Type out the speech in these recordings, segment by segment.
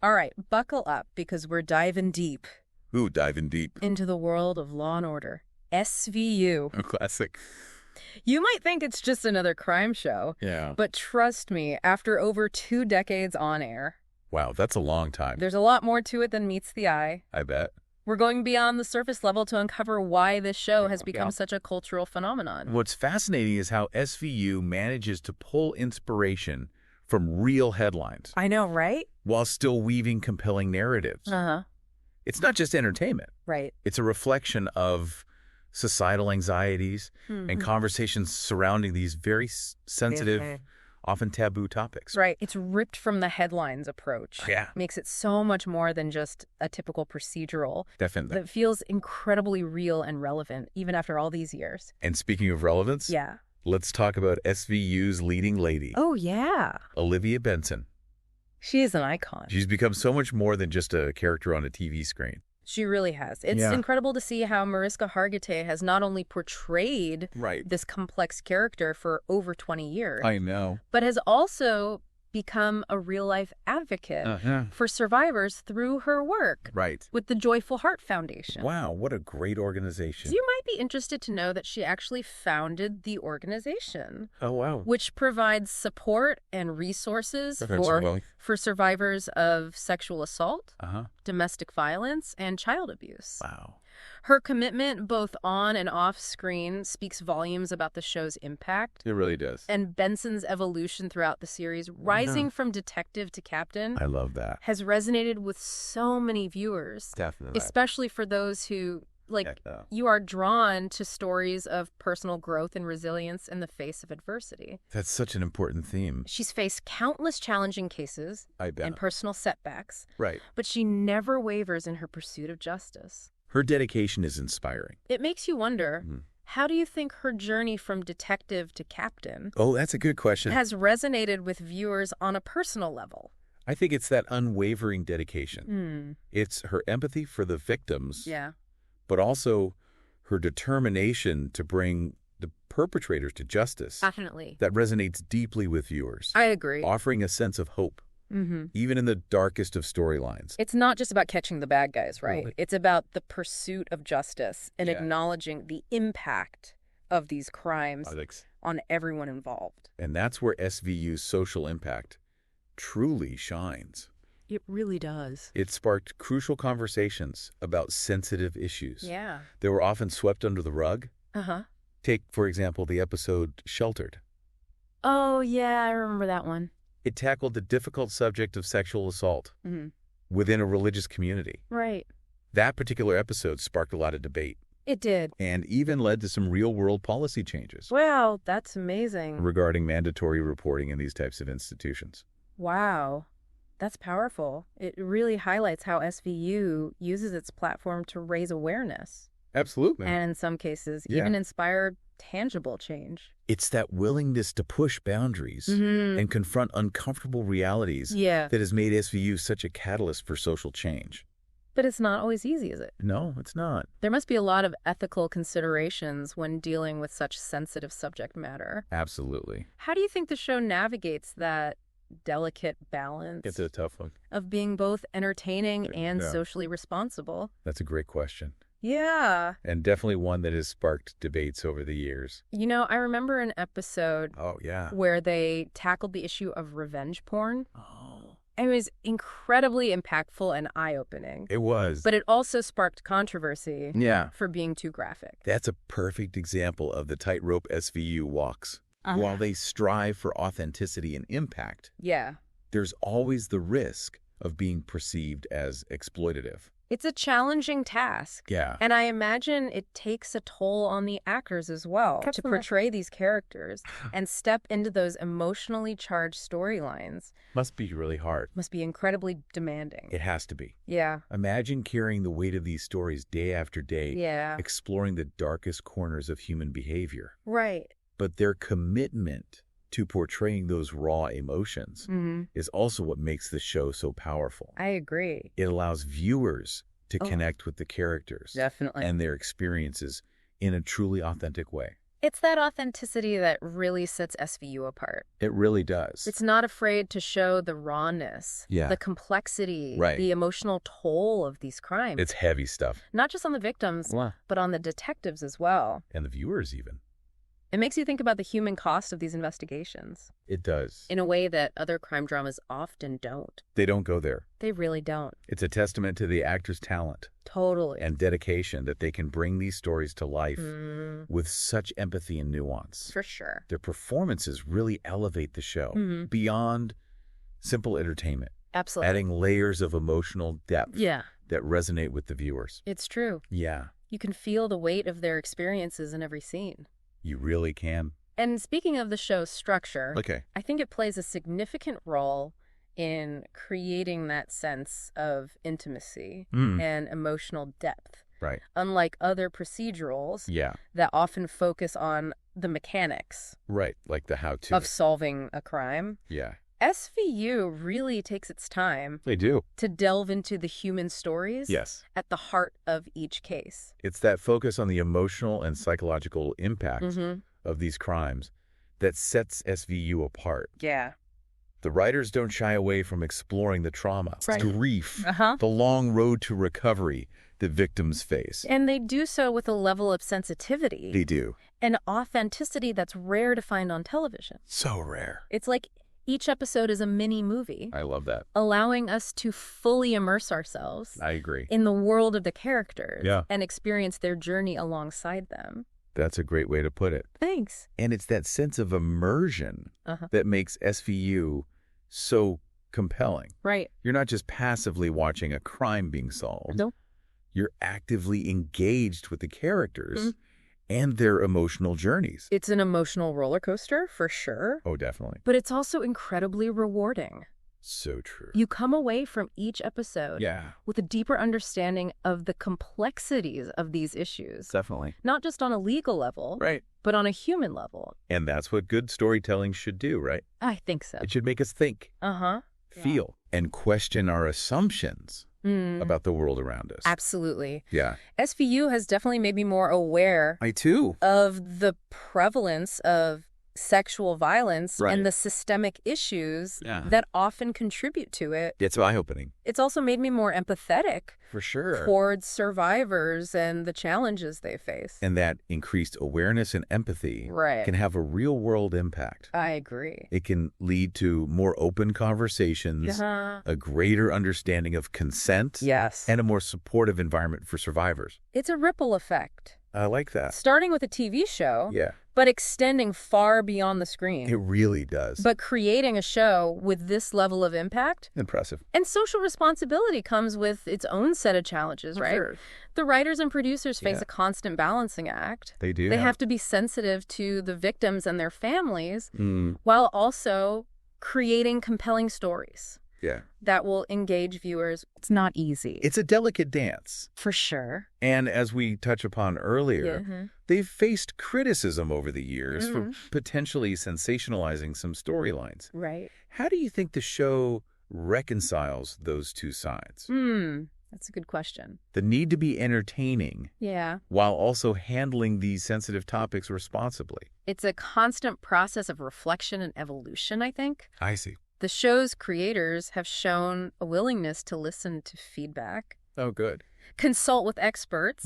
All right, buckle up because we're diving deep Ooh, diving deep. into the world of Law and Order. SVU. A classic. You might think it's just another crime show, Yeah. but trust me, after over 2 decades on air, Wow, that's a long time. there's a lot more to it than meets the eye. I bet. We're going beyond the surface level to uncover why this show has become such a cultural phenomenon. What's fascinating is how SVU manages to pull inspiration from real headlines I know, right? while still weaving compelling narratives. Uh-huh. It's not just entertainment. Right. It's a reflection of societal anxieties and conversations surrounding these very sensitive, often taboo topics. Right. It's ripped from the headlines approach. Yeah. Makes it so much more than just a typical procedural. Definitely. That feels incredibly real and relevant, even after all these years. And speaking of relevance, Yeah. let's talk about SVU's leading lady, Oh, yeah. Olivia Benson. She is an icon. She's become so much more than just a character on a TV screen. She really has. It's Yeah. incredible to see how Mariska Hargitay has not only portrayed Right. this complex character for over 20 years, I know. but has also become a real-life advocate for survivors through her work Right. with the Joyful Heart Foundation. Wow, what a great organization. You might be interested to know that she actually founded the organization, Oh, wow. which provides support and resources Well, for survivors of sexual assault, uh-huh. domestic violence, and child abuse. Wow. Her commitment both on and off screen speaks volumes about the show's impact. It really does. And Benson's evolution throughout the series, rising from detective to captain, I love that. has resonated with so many viewers, Definitely. especially for those who, you are drawn to stories of personal growth and resilience in the face of adversity. That's such an important theme. She's faced countless challenging cases I bet. and personal setbacks, Right. but she never wavers in her pursuit of justice. Her dedication is inspiring. It makes you wonder, how do you think her journey from detective to captain Oh, that's a good question. has resonated with viewers on a personal level? I think it's that unwavering dedication. It's her empathy for the victims, Yeah. but also her determination to bring the perpetrators to justice. Definitely. That resonates deeply with viewers, I agree. offering a sense of hope, even in the darkest of storylines. It's not just about catching the bad guys, right? No, It's about the pursuit of justice and Yeah. acknowledging the impact of these crimes Alex. on everyone involved. And that's where SVU's social impact truly shines. It really does. It sparked crucial conversations about sensitive issues. Yeah. They were often swept under the rug. Uh-huh. Take, for example, the episode Sheltered. Oh, yeah, I remember that one. It tackled the difficult subject of sexual assault within a religious community. Right. That particular episode sparked a lot of debate It did. and even led to some real-world policy changes Wow, that's amazing. regarding mandatory reporting in these types of institutions. Wow. That's powerful. It really highlights how SVU uses its platform to raise awareness Absolutely. and, in some cases, Yeah. even inspire tangible change. It's that willingness to push boundaries and confront uncomfortable realities Yeah. that has made SVU such a catalyst for social change. But it's not always easy, is it? No, it's not. There must be a lot of ethical considerations when dealing with such sensitive subject matter. Absolutely. How do you think the show navigates that delicate balance It's a tough one. of being both entertaining and Yeah. socially responsible? That's a great question. Yeah. And definitely one that has sparked debates over the years. You know, I remember an episode Oh, yeah. where they tackled the issue of revenge porn. Oh. It was incredibly impactful and eye-opening. It was. But it also sparked controversy yeah. for being too graphic. That's a perfect example of the tightrope SVU walks. While they strive for authenticity and impact, Yeah. there's always the risk of being perceived as exploitative. It's a challenging task. Yeah. And I imagine it takes a toll on the actors as well to portray these characters and step into those emotionally charged storylines. Must be really hard. Must be incredibly demanding. It has to be. Yeah. Imagine carrying the weight of these stories day after day, Yeah. exploring the darkest corners of human behavior. Right. But their commitment to portraying those raw emotions is also what makes the show so powerful. I agree. It allows viewers to connect with the characters Definitely. and their experiences in a truly authentic way. It's that authenticity that really sets SVU apart. It really does. It's not afraid to show the rawness, the complexity, the emotional toll of these crimes. It's heavy stuff. Not just on the victims, but on the detectives as well. And the viewers even. It makes you think about the human cost of these investigations. It does. In a way that other crime dramas often don't. They don't go there. They really don't. It's a testament to the actor's talent. Totally. And dedication that they can bring these stories to life with such empathy and nuance. For sure. Their performances really elevate the show beyond simple entertainment. Absolutely. Adding layers of emotional depth that resonate with the viewers. It's true. Yeah. You can feel the weight of their experiences in every scene. You really can. And speaking of the show's structure, Okay. I think it plays a significant role in creating that sense of intimacy and emotional depth. Right. Unlike other procedurals that often focus on the mechanics. Right, like the how-to. Of solving a crime. Yeah. SVU really takes its time. They do. To delve into the human stories. Yes. At the heart of each case. It's that focus on the emotional and psychological impact of these crimes that sets SVU apart. Yeah. The writers don't shy away from exploring the trauma, grief, the long road to recovery that victims face. And they do so with a level of sensitivity. They do. And authenticity that's rare to find on television. So rare. It's like each episode is a mini movie. I love that. Allowing us to fully immerse ourselves. I agree. In the world of the characters. Yeah. And experience their journey alongside them. That's a great way to put it. Thanks. And it's that sense of immersion that makes SVU so compelling. Right. You're not just passively watching a crime being solved. No. You're actively engaged with the characters and their emotional journeys. It's an emotional roller coaster, for sure. Oh, definitely. But it's also incredibly rewarding. So true. You come away from each episode with a deeper understanding of the complexities of these issues. Definitely. Not just on a legal level, but on a human level. And that's what good storytelling should do, right? I think so. It should make us think, feel, and question our assumptions about the world around us. Absolutely. Yeah. SVU has definitely made me more aware of the prevalence of sexual violence and the systemic issues that often contribute to it. It's eye-opening. It's also made me more empathetic for sure towards survivors and the challenges they face. And that increased awareness and empathy Right. can have a real-world impact. I agree. It can lead to more open conversations, a greater understanding of consent, Yes. and a more supportive environment for survivors. It's a ripple effect. I like that. Starting with a TV show, Yeah, but extending far beyond the screen. it really does. But creating a show with this level of impact. Impressive. And social responsibility comes with its own set of challenges, right? Sure. The writers and producers face a constant balancing act. They do. They have to be sensitive to the victims and their families while also creating compelling stories. Yeah. That will engage viewers. It's not easy. It's a delicate dance. For sure. And as we touched upon earlier, they've faced criticism over the years for potentially sensationalizing some storylines. Right. How do you think the show reconciles those two sides? That's a good question. The need to be entertaining while also handling these sensitive topics responsibly. It's a constant process of reflection and evolution, I think. I see. The show's creators have shown a willingness to listen to feedback. Oh, good. Consult with experts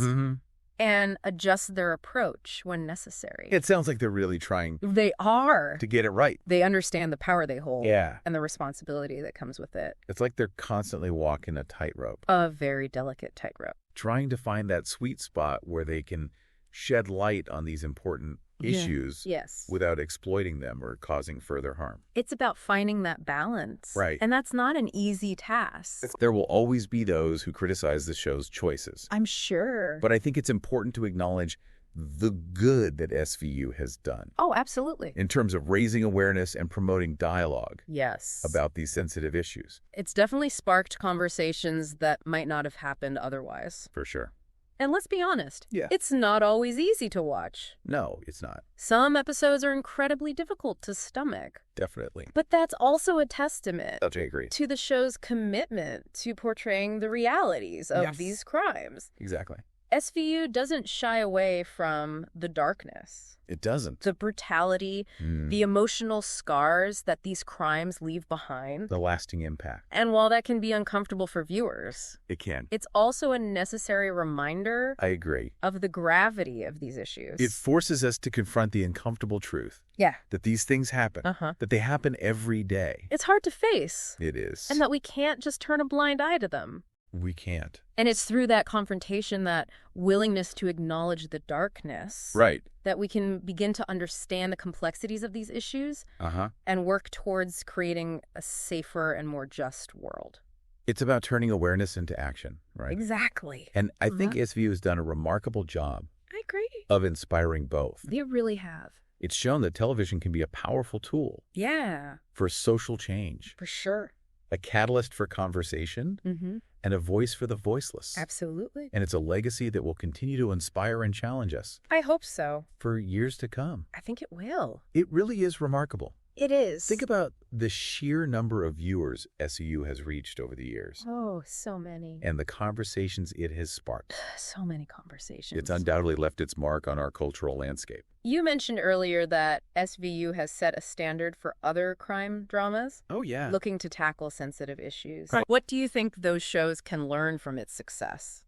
and adjust their approach when necessary. It sounds like they're really trying They are. to get it right. They understand the power they hold Yeah. and the responsibility that comes with it. It's like they're constantly walking a tightrope, A very delicate tightrope. trying to find that sweet spot where they can shed light on these important issues Yes. without exploiting them or causing further harm. It's about finding that balance. Right. And that's not an easy task. There will always be those who criticize the show's choices. I'm sure. But I think it's important to acknowledge the good that SVU has done Oh, absolutely. in terms of raising awareness and promoting dialogue Yes. about these sensitive issues. It's definitely sparked conversations that might not have happened otherwise. For sure. And let's be honest, Yeah. it's not always easy to watch. No, it's not. Some episodes are incredibly difficult to stomach. Definitely. But that's also a testament I agree. to the show's commitment to portraying the realities of these crimes. Exactly. SVU doesn't shy away from the darkness. It doesn't. The brutality, the emotional scars that these crimes leave behind. The lasting impact. And while that can be uncomfortable for viewers, it can. It's also a necessary reminder. I agree. Of the gravity of these issues. It forces us to confront the uncomfortable truth. Yeah. That these things happen. That they happen every day. It's hard to face. It is. And that we can't just turn a blind eye to them. We can't. And it's through that confrontation, that willingness to acknowledge the darkness, right, that we can begin to understand the complexities of these issues and work towards creating a safer and more just world. It's about turning awareness into action, right? Exactly. And I think SVU has done a remarkable job. I agree. Of inspiring both. They really have. It's shown that television can be a powerful tool. Yeah. For social change. For sure. A catalyst for conversation. And a voice for the voiceless. Absolutely. And it's a legacy that will continue to inspire and challenge us. I hope so. For years to come. I think it will. It really is remarkable. It is. Think about the sheer number of viewers SVU has reached over the years. Oh, so many. And the conversations it has sparked. So many conversations. It's undoubtedly left its mark on our cultural landscape. You mentioned earlier that SVU has set a standard for other crime dramas. Oh, yeah. Looking to tackle sensitive issues. Right. What do you think those shows can learn from its success?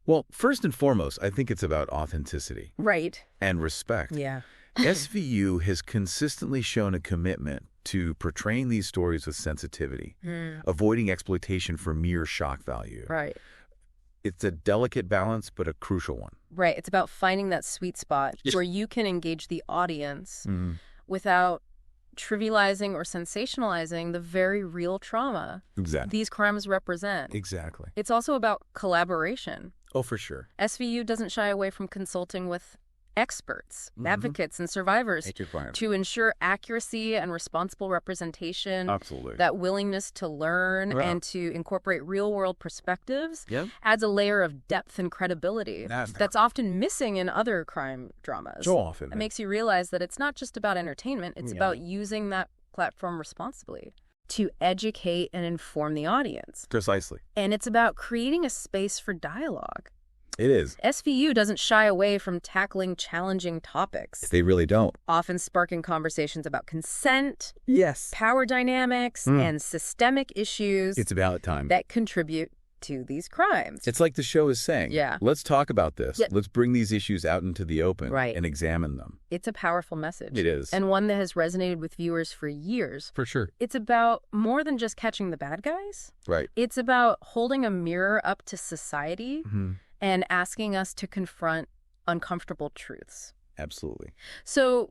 Well, first and foremost, I think it's about authenticity. Right. And respect. Yeah. SVU has consistently shown a commitment to portraying these stories with sensitivity, avoiding exploitation for mere shock value. Right. It's a delicate balance, but a crucial one. Right. It's about finding that sweet spot where you can engage the audience without trivializing or sensationalizing the very real trauma these crimes represent. Exactly. It's also about collaboration. Oh, for sure. SVU doesn't shy away from consulting with experts, advocates, and survivors to ensure accuracy and responsible representation. Absolutely. That willingness to learn and to incorporate real-world perspectives adds a layer of depth and credibility that's often missing in other crime dramas. So often. It makes you realize that it's not just about entertainment, it's about using that platform responsibly to educate and inform the audience. Precisely. And it's about creating a space for dialogue. It is. SVU doesn't shy away from tackling challenging topics. They really don't. Often sparking conversations about consent, power dynamics, and systemic issues. It's about time. That contribute to these crimes. It's like the show is saying, let's talk about this. Let's bring these issues out into the open and examine them. It's a powerful message. It is. And one that has resonated with viewers for years. For sure. It's about more than just catching the bad guys. Right. It's about holding a mirror up to society and asking us to confront uncomfortable truths. Absolutely. So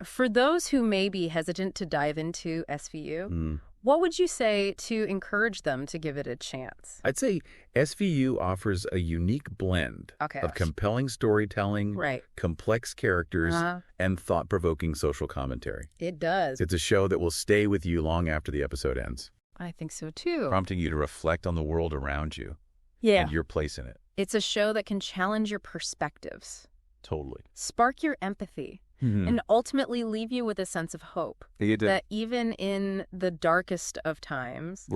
for those who may be hesitant to dive into SVU, what would you say to encourage them to give it a chance? I'd say SVU offers a unique blend of compelling storytelling, complex characters, and thought-provoking social commentary. It does. It's a show that will stay with you long after the episode ends. I think so, too. Prompting you to reflect on the world around you and your place in it. It's a show that can challenge your perspectives. Totally. Spark your empathy. And ultimately leave you with a sense of hope. That even in the darkest of times,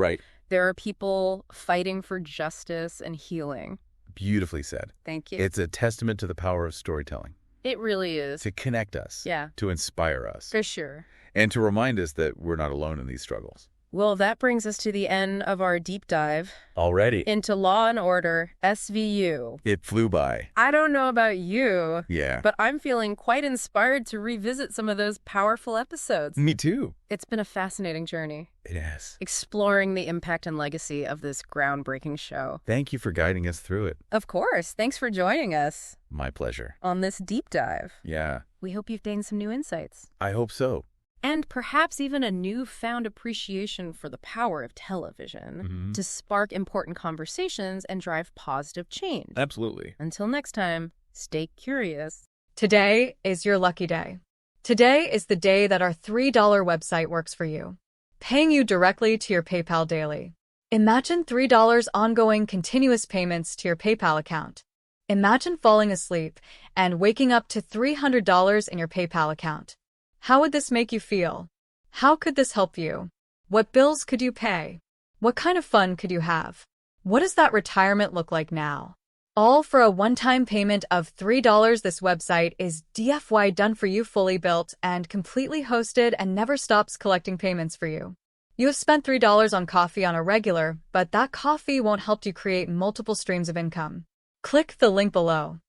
there are people fighting for justice and healing. Beautifully said. Thank you. It's a testament to the power of storytelling. It really is. To connect us. Yeah. To inspire us. For sure. And to remind us that we're not alone in these struggles. Well, that brings us to the end of our deep dive. Already. Into Law and Order, SVU. It flew by. I don't know about you. Yeah. But I'm feeling quite inspired to revisit some of those powerful episodes. Me too. It's been a fascinating journey. It has. Exploring the impact and legacy of this groundbreaking show. Thank you for guiding us through it. Of course. Thanks for joining us. My pleasure. On this deep dive. Yeah. We hope you've gained some new insights. I hope so. And perhaps even a newfound appreciation for the power of television to spark important conversations and drive positive change. Absolutely. Until next time, stay curious. Today is your lucky day. Today is the day that our $3 website works for you, paying you directly to your PayPal daily. Imagine $3 ongoing continuous payments to your PayPal account. Imagine falling asleep and waking up to $300 in your PayPal account. How would this make you feel? How could this help you? What bills could you pay? What kind of fun could you have? What does that retirement look like now? All for a one-time payment of $3. This website is DFY done for you, fully built and completely hosted, and never stops collecting payments for you. You have spent $3 on coffee on a regular, but that coffee won't help you create multiple streams of income. Click the link below.